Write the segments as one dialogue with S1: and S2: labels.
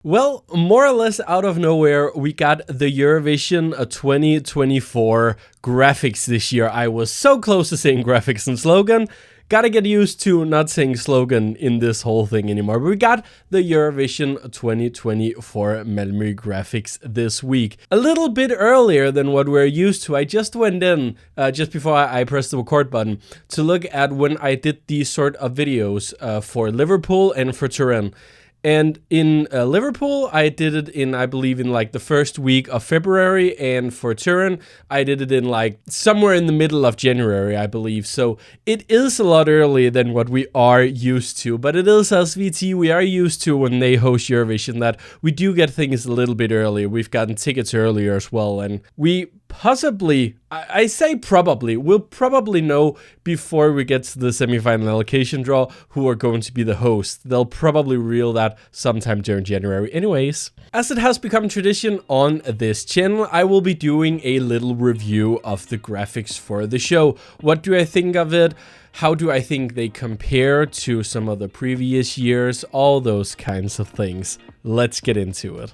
S1: Well, more or less out of nowhere, we got the Eurovision 2024 graphics this year. I was so close to saying graphics and slogan. Gotta get used to not saying slogan in this whole thing anymore. But we got the Eurovision 2024 Malmö graphics this week. A little bit earlier than what we're used to. I just went in, just before I pressed the record button, to look at when I did these sort of videos for Liverpool and for Turin. And in Liverpool, I did it in, I believe, in like the first week of February. And for Turin, I did it in like somewhere in the middle of January, I believe. So it is a lot earlier than what we are used to. But it is SVT. We are used to when they host Eurovision that we do get things a little bit earlier. We've gotten tickets earlier as well. And we possibly, I say probably, we'll probably know before we get to the semifinal allocation draw who are going to be the host. They'll probably reveal that sometime during January. Anyways, as it has become tradition on this channel, I will be doing a little review of the graphics for the show. What do I think of it? How do I think they compare to some of the previous years? All those kinds of things. Let's get into it.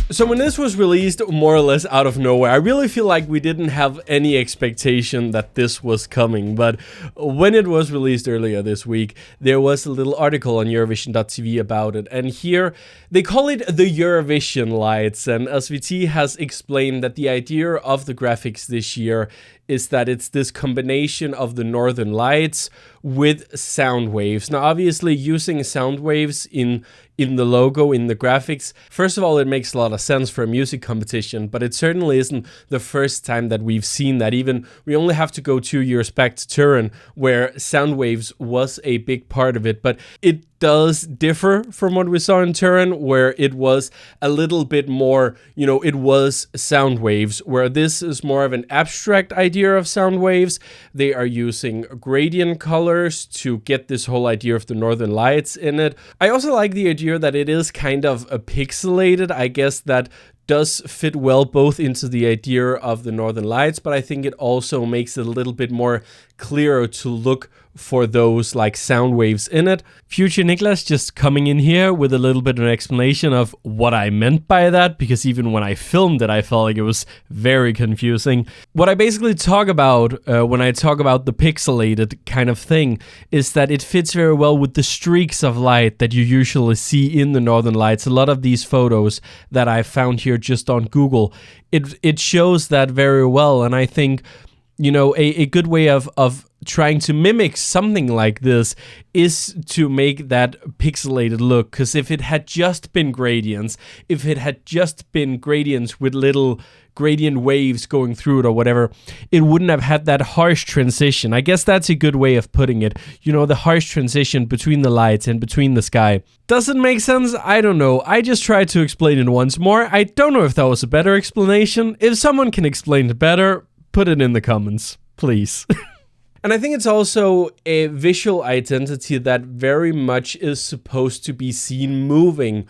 S1: So when this was released more or less out of nowhere, I really feel like we didn't have any expectation that this was coming. But when it was released earlier this week, there was a little article on Eurovision.tv about it. And here they call it the Eurovision lights. And SVT has explained that the idea of the graphics this year is that it's this combination of the northern lights with sound waves. Now, obviously, using sound waves in the logo, in the graphics, first of all, it makes a lot of sense for a music competition, but it certainly isn't the first time that we've seen that. Even we only have to go 2 years back to Turin, where sound waves was a big part of it, but it does differ from what we saw in Turin, where it was a little bit more, it was sound waves, where this is more of an abstract idea of sound waves. They are using gradient colors to get this whole idea of the northern lights in it. I also like the idea that it is kind of a pixelated. I guess that does fit well both into the idea of the northern lights, but I think it also makes it a little bit more clearer to look for those like sound waves in it. Future Niklas just coming in here with a little bit of an explanation of what I meant by that, because even when I filmed it, I felt like it was very confusing. What I basically talk about when I talk about the pixelated kind of thing is that it fits very well with the streaks of light that you usually see in the northern lights. A lot of these photos that I found here just on Google, it shows that very well. And I think, a good way of trying to mimic something like this is to make that pixelated look. Because if it had just been gradients, with little gradient waves going through it or whatever, it wouldn't have had that harsh transition. I guess that's a good way of putting it. The harsh transition between the lights and between the sky. Does it make sense? I don't know. I just tried to explain it once more. I don't know if that was a better explanation. If someone can explain it better, put it in the comments, please. And I think it's also a visual identity that very much is supposed to be seen moving.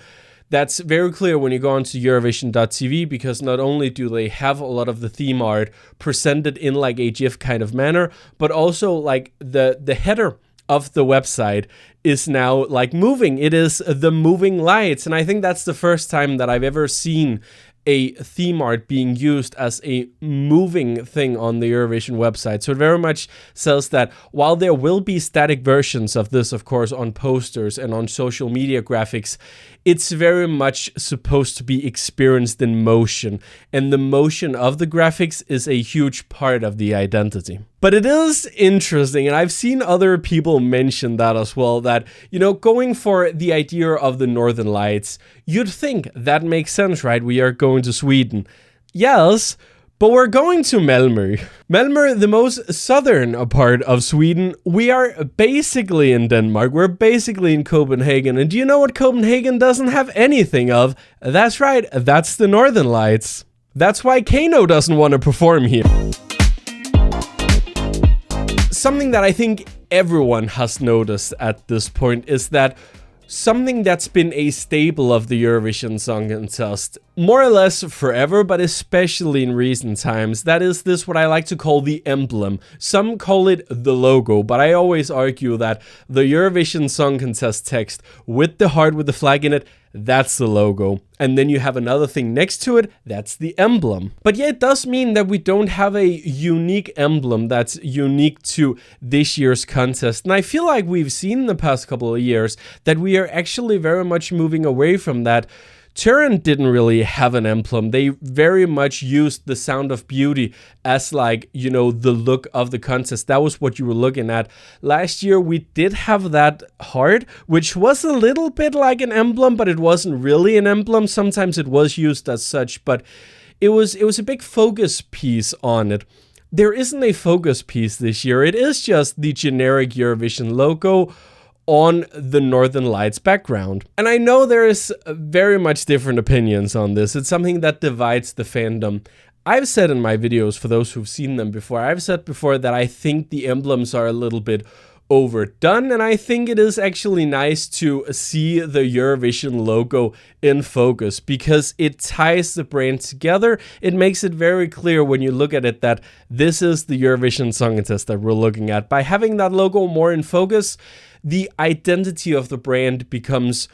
S1: That's very clear when you go onto Eurovision.tv, because not only do they have a lot of the theme art presented in like a GIF kind of manner, but also like the header of the website is now like moving. It is the moving lights. And I think that's the first time that I've ever seen a theme art being used as a moving thing on the Eurovision website. So it very much says that while there will be static versions of this, of course, on posters and on social media graphics, it's very much supposed to be experienced in motion. And the motion of the graphics is a huge part of the identity. But it is interesting, and I've seen other people mention that as well, that, going for the idea of the northern lights, you'd think that makes sense, right? We are going to Sweden. Yes, but we're going to Malmö. Malmö, the most southern part of Sweden. We are basically in Denmark. We're basically in Copenhagen. And do you know what Copenhagen doesn't have anything of? That's right, that's the northern lights. That's why Kano doesn't want to perform here. Something that I think everyone has noticed at this point is that something that's been a staple of the Eurovision Song Contest, more or less forever, but especially in recent times. That is this what I like to call the emblem. Some call it the logo, but I always argue that the Eurovision Song Contest text with the heart with the flag in it, that's the logo. And then you have another thing next to it, that's the emblem. But yeah, it does mean that we don't have a unique emblem that's unique to this year's contest. And I feel like we've seen in the past couple of years that we are actually very much moving away from that. Turin didn't really have an emblem. They very much used the Sound of Beauty as like, you know, the look of the contest. That was what you were looking at. Last year we did have that heart, which was a little bit like an emblem, but it wasn't really an emblem. Sometimes it was used as such, but it was a big focus piece on it. There isn't a focus piece this year. It is just the generic Eurovision logo on the Northern Lights background. And I know there is very much different opinions on this. It's something that divides the fandom. I've said in my videos, for those who've seen them before, I've said before that I think the emblems are a little bit overdone, and I think it is actually nice to see the Eurovision logo in focus because it ties the brand together. It makes it very clear when you look at it that this is the Eurovision Song Contest that we're looking at. By having that logo more in focus, the identity of the brand becomes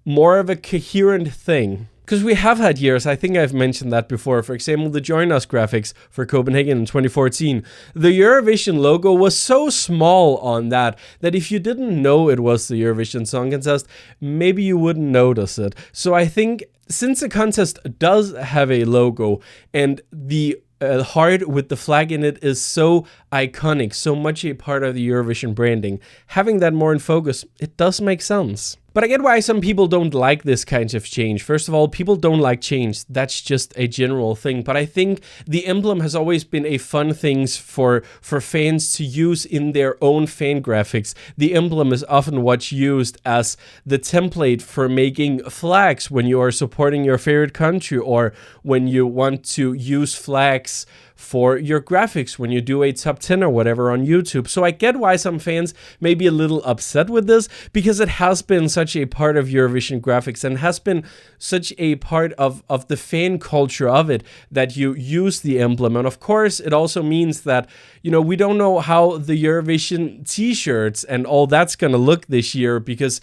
S1: more of a coherent thing. Because we have had years, I think I've mentioned that before, for example, the Join Us graphics for Copenhagen in 2014. The Eurovision logo was so small on that if you didn't know it was the Eurovision Song Contest, maybe you wouldn't notice it. So I think since the contest does have a logo and the heart with the flag in it is so iconic, so much a part of the Eurovision branding, having that more in focus, it does make sense. But I get why some people don't like this kind of change. First of all, people don't like change. That's just a general thing. But I think the emblem has always been a fun thing for fans to use in their own fan graphics. The emblem is often what's used as the template for making flags when you are supporting your favorite country or when you want to use flags for your graphics when you do a top 10 or whatever on YouTube. So I get why some fans may be a little upset with this because it has been such a part of Eurovision graphics and has been such a part of the fan culture of it that you use the emblem. And of course, it also means that, you know, we don't know how the Eurovision t-shirts and all that's gonna look this year because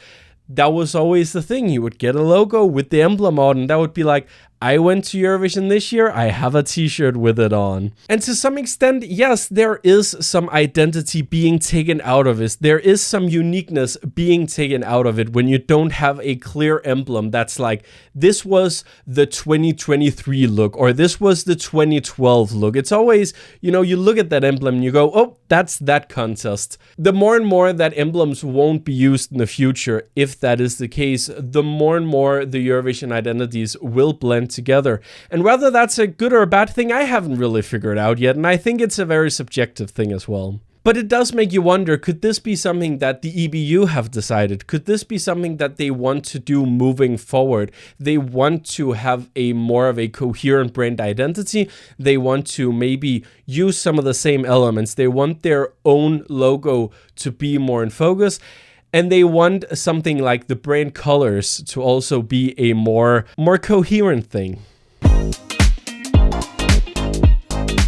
S1: that was always the thing. You would get a logo with the emblem on and that would be like, I went to Eurovision this year, I have a t-shirt with it on. And to some extent, yes, there is some identity being taken out of it. There is some uniqueness being taken out of it when you don't have a clear emblem that's like, this was the 2023 look or this was the 2012 look. It's always, you know, you look at that emblem and you go, oh, that's that contest. The more and more that emblems won't be used in the future, if that is the case, the more and more the Eurovision identities will blend together. And whether that's a good or a bad thing, I haven't really figured out yet, and I think it's a very subjective thing as well. But it does make you wonder, could this be something that the EBU have decided? Could this be something that they want to do moving forward? They want to have a more of a coherent brand identity. They want to maybe use some of the same elements. They want their own logo to be more in focus. And they want something like the brand colors to also be a more coherent thing.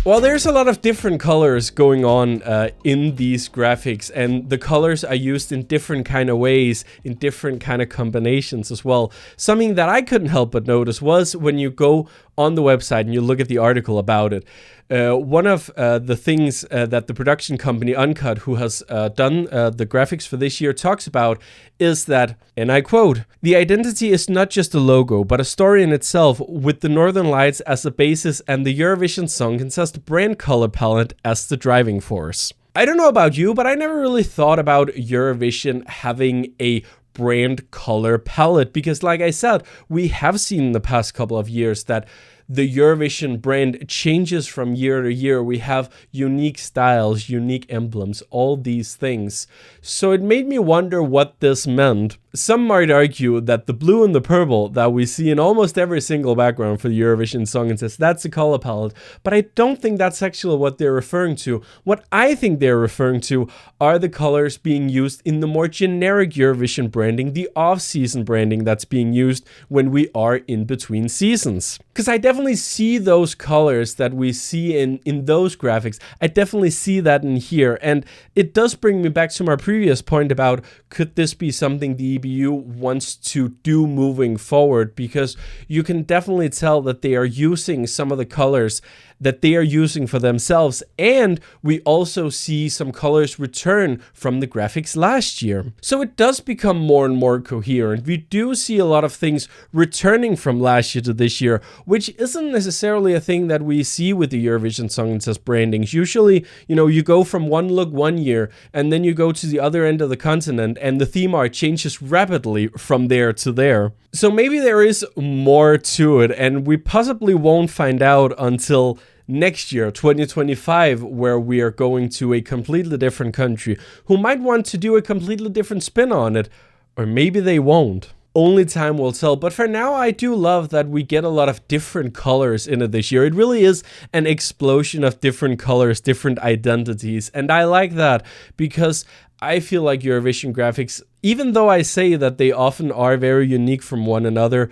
S1: Well, there's a lot of different colors going on in these graphics, and the colors are used in different kind of ways, in different kind of combinations as well. Something that I couldn't help but notice was when you go on the website and you look at the article about it, one of the things that the production company Uncut, who has done the graphics for this year, talks about is that, and I quote, "The identity is not just a logo, but a story in itself, with the Northern Lights as the basis and the Eurovision Song Contest brand color palette as the driving force." I don't know about you, but I never really thought about Eurovision having a brand color palette because, like I said, we have seen in the past couple of years that the Eurovision brand changes from year to year. We have unique styles, unique emblems, all these things. So it made me wonder what this meant. Some might argue that the blue and the purple that we see in almost every single background for the Eurovision Song Contest, that's the color palette. But I don't think that's actually what they're referring to. What I think they're referring to are the colors being used in the more generic Eurovision branding, the off-season branding that's being used when we are in between seasons. Because I definitely see those colors that we see in those graphics. I definitely see that in here. And it does bring me back to my previous point about, could this be something the EBU wants to do moving forward? Because you can definitely tell that they are using some of the colors that they are using for themselves, and we also see some colors return from the graphics last year. So it does become more and more coherent. We do see a lot of things returning from last year to this year, which isn't necessarily a thing that we see with the Eurovision Song Contest brandings. Usually, you go from one look one year, and then you go to the other end of the continent, and the theme art changes rapidly from there to there. So maybe there is more to it, and we possibly won't find out until next year, 2025, where we are going to a completely different country who might want to do a completely different spin on it, or maybe they won't. Only time will tell. But for now, I do love that we get a lot of different colors in it this year. It really is an explosion of different colors, different identities, and I like that because I feel like Eurovision graphics, even though I say that they often are very unique from one another,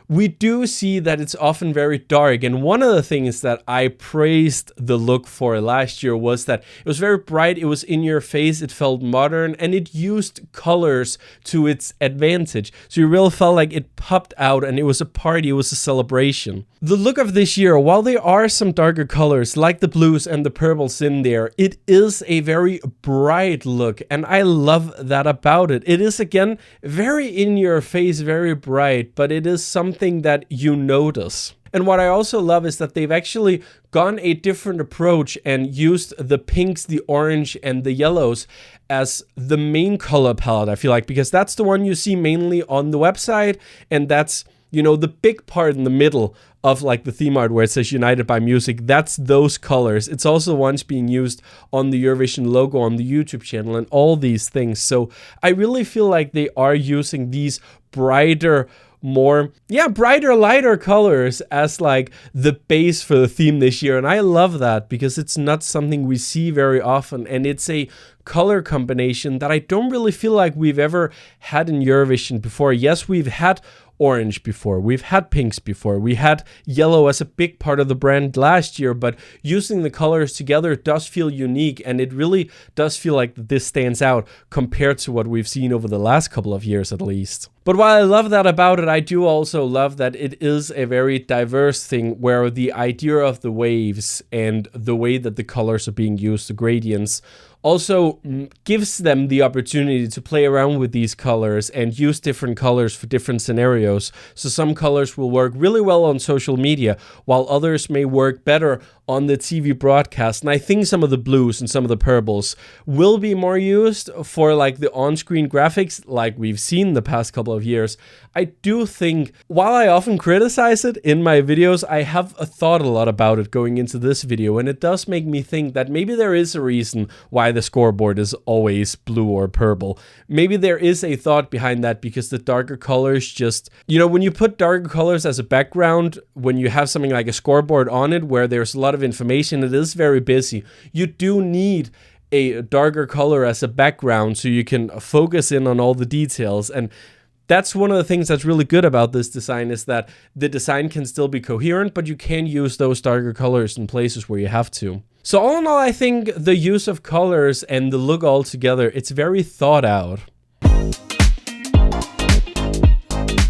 S1: we do see that it's often very dark. And one of the things that I praised the look for last year was that it was very bright, it was in your face, it felt modern, and it used colors to its advantage. So you really felt like it popped out and it was a party, it was a celebration. The look of this year, while there are some darker colors like the blues and the purples in there, it is a very bright look, and I love that about it. It is, again, very in your face, very bright, but it is something that you notice. And what I also love is that they've actually gone a different approach and used the pinks, the orange, and the yellows as the main color palette, I feel like, because that's the one you see mainly on the website, and that's, the big part in the middle of like the theme art where it says United by Music. That's those colors. It's also the ones being used on the Eurovision logo on the YouTube channel and all these things. So I really feel like they are using these brighter, lighter colors as like the base for the theme this year. And I love that because it's not something we see very often, and it's a color combination that I don't really feel like we've ever had in Eurovision before. Yes, we've had orange before, we've had pinks before, we had yellow as a big part of the brand last year, but using the colors together does feel unique, and it really does feel like this stands out compared to what we've seen over the last couple of years at least. But while I love that about it, I do also love that it is a very diverse thing where the idea of the waves and the way that the colors are being used, the gradients, also gives them the opportunity to play around with these colors and use different colors for different scenarios. So some colors will work really well on social media, while others may work better on the TV broadcast. And I think some of the blues and some of the purples will be more used for like the on-screen graphics like we've seen the past couple of years. I do think, while I often criticize it in my videos, I have thought a lot about it going into this video, and it does make me think that maybe there is a reason why the scoreboard is always blue or purple. Maybe there is a thought behind that, because the darker colors just, when you put darker colors as a background, when you have something like a scoreboard on it where there's a lot of information, it is very busy. You do need a darker color as a background so you can focus in on all the details. And that's one of the things that's really good about this design, is that the design can still be coherent, but you can use those darker colors in places where you have to. So all in all, I think the use of colors and the look all together, it's very thought out.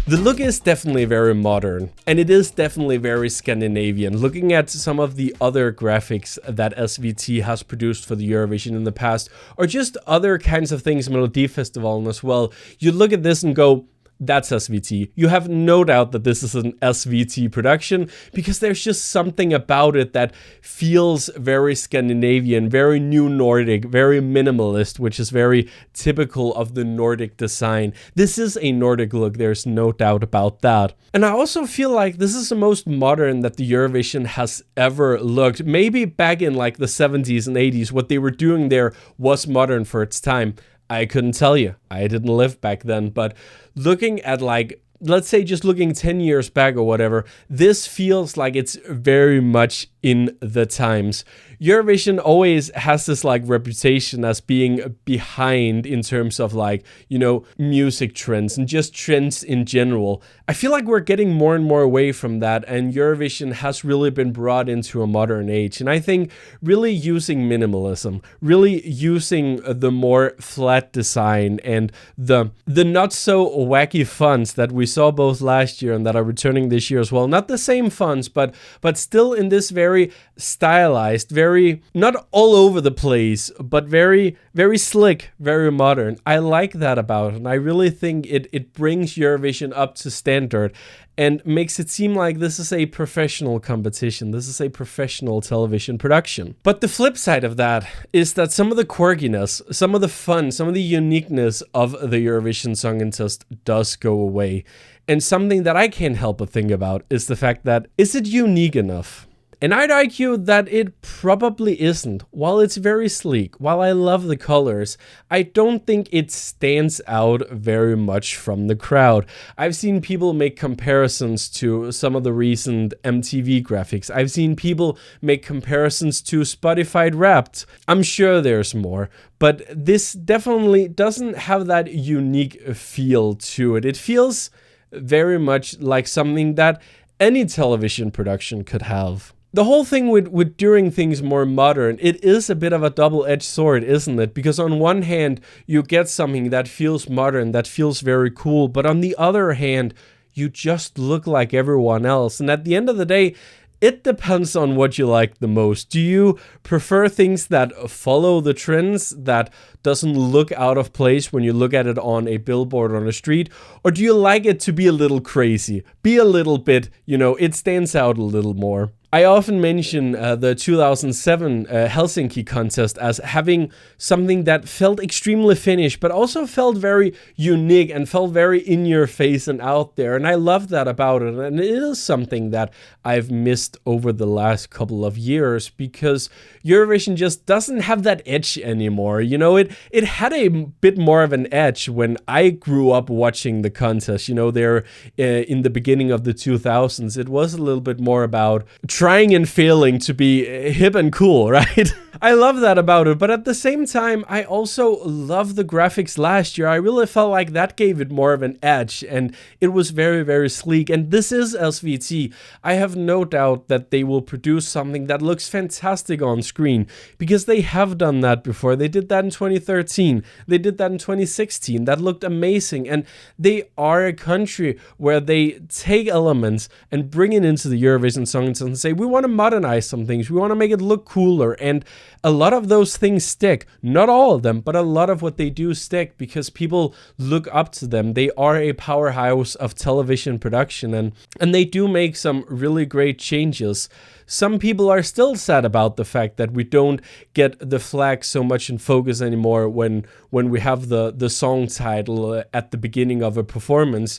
S1: The look is definitely very modern, and it is definitely very Scandinavian. Looking at some of the other graphics that SVT has produced for the Eurovision in the past, or just other kinds of things, Melodifestivalen as well, you look at this and go, that's SVT. You have no doubt that this is an SVT production because there's just something about it that feels very Scandinavian, very new Nordic, very minimalist, which is very typical of the Nordic design. This is a Nordic look, there's no doubt about that. And I also feel like this is the most modern that the Eurovision has ever looked. Maybe back in like the 70s and 80s, what they were doing there was modern for its time. I couldn't tell you. I didn't live back then, but looking at like, let's say just looking 10 years back or whatever, this feels like it's very much in the times. Eurovision always has this like reputation as being behind in terms of like, you know, music trends and just trends in general. I feel like we're getting more and more away from that, and Eurovision has really been brought into a modern age. And I think really using minimalism, really using the more flat design and the not so wacky fonts that we saw both last year and that are returning this year as well. Not the same fonts, but still in this very stylized, very not all over the place, but very, very slick, very modern. I like that about it, and I really think it brings Eurovision up to standard and makes it seem like this is a professional competition. This is a professional television production. But the flip side of that is that some of the quirkiness, some of the fun, some of the uniqueness of the Eurovision Song Contest does go away. And something that I can't help but think about is the fact that, is it unique enough? And I'd argue that it probably isn't. While it's very sleek, while I love the colors, I don't think it stands out very much from the crowd. I've seen people make comparisons to some of the recent MTV graphics. I've seen people make comparisons to Spotify Wrapped. I'm sure there's more, but this definitely doesn't have that unique feel to it. It feels very much like something that any television production could have. The whole thing with doing things more modern, it is a bit of a double-edged sword, isn't it? Because on one hand, you get something that feels modern, that feels very cool, but on the other hand, you just look like everyone else. And at the end of the day, it depends on what you like the most. Do you prefer things that follow the trends, that doesn't look out of place when you look at it on a billboard on a street? Or do you like it to be a little crazy, be a little bit, it stands out a little more? I often mention the 2007 Helsinki contest as having something that felt extremely Finnish, but also felt very unique and felt very in your face and out there. And I love that about it. And it is something that I've missed over the last couple of years, because Eurovision just doesn't have that edge anymore. It had a bit more of an edge when I grew up watching the contest. There in the beginning of the 2000s, it was a little bit more about trying and failing to be hip and cool, right? I love that about it, but at the same time, I also love the graphics last year. I really felt like that gave it more of an edge, and it was very, very sleek. And this is SVT. I have no doubt that they will produce something that looks fantastic on screen, because they have done that before. They did that in 2013. They did that in 2016. That looked amazing. And they are a country where they take elements and bring it into the Eurovision Song Contest and say, we want to modernize some things. We want to make it look cooler. And a lot of those things stick. Not all of them, but a lot of what they do stick because people look up to them. They are a powerhouse of television production, and they do make some really great changes. Some people are still sad about the fact that we don't get the flag so much in focus anymore when we have the song title at the beginning of a performance.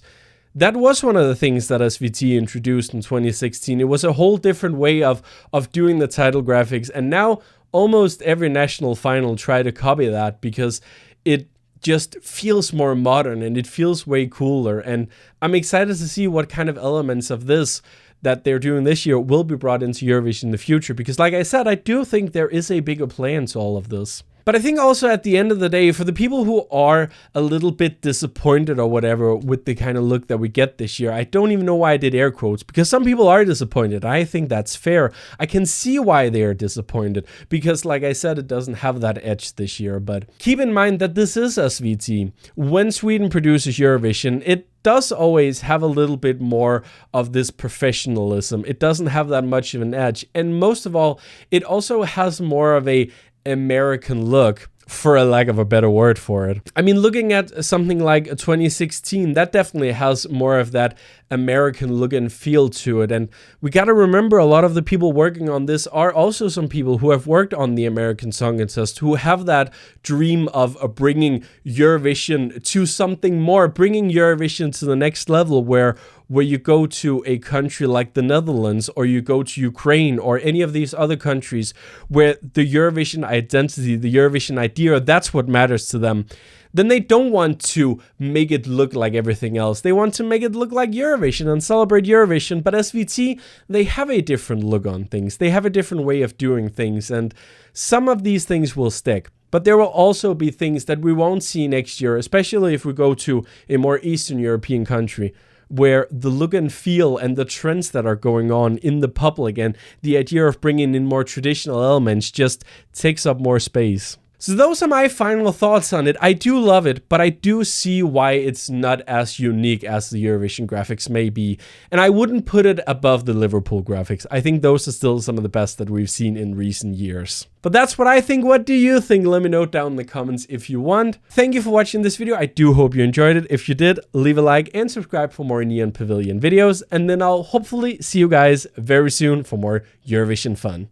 S1: That was one of the things that SVT introduced in 2016. It was a whole different way of doing the title graphics, and now almost every national final try to copy that because it just feels more modern and it feels way cooler. And I'm excited to see what kind of elements of this that they're doing this year will be brought into Eurovision in the future, because like I said, I do think there is a bigger plan to all of this. But I think also at the end of the day, for the people who are a little bit disappointed or whatever with the kind of look that we get this year, I don't even know why I did air quotes, because some people are disappointed. I think that's fair. I can see why they are disappointed, because like I said, it doesn't have that edge this year. But keep in mind that this is SVT. When Sweden produces Eurovision, it does always have a little bit more of this professionalism. It doesn't have that much of an edge. And most of all, it also has more of a American look. for a lack of a better word for it. I mean, looking at something like 2016, that definitely has more of that American look and feel to it. And we got to remember, a lot of the people working on this are also some people who have worked on the American Song Contest, who have that dream of bringing Eurovision to something more, bringing Eurovision to the next level, where you go to a country like the Netherlands, or you go to Ukraine, or any of these other countries where the Eurovision identity, the Eurovision idea, that's what matters to them. Then they don't want to make it look like everything else. They want to make it look like Eurovision and celebrate Eurovision. But SVT, they have a different look on things. They have a different way of doing things. And some of these things will stick. But there will also be things that we won't see next year, especially if we go to a more Eastern European country, where the look and feel and the trends that are going on in the public and the idea of bringing in more traditional elements just takes up more space. So those are my final thoughts on it. I do love it, but I do see why it's not as unique as the Eurovision graphics may be. And I wouldn't put it above the Liverpool graphics. I think those are still some of the best that we've seen in recent years. But that's what I think. What do you think? Let me know down in the comments if you want. Thank you for watching this video. I do hope you enjoyed it. If you did, leave a like and subscribe for more Neon Pavilion videos. And then I'll hopefully see you guys very soon for more Eurovision fun.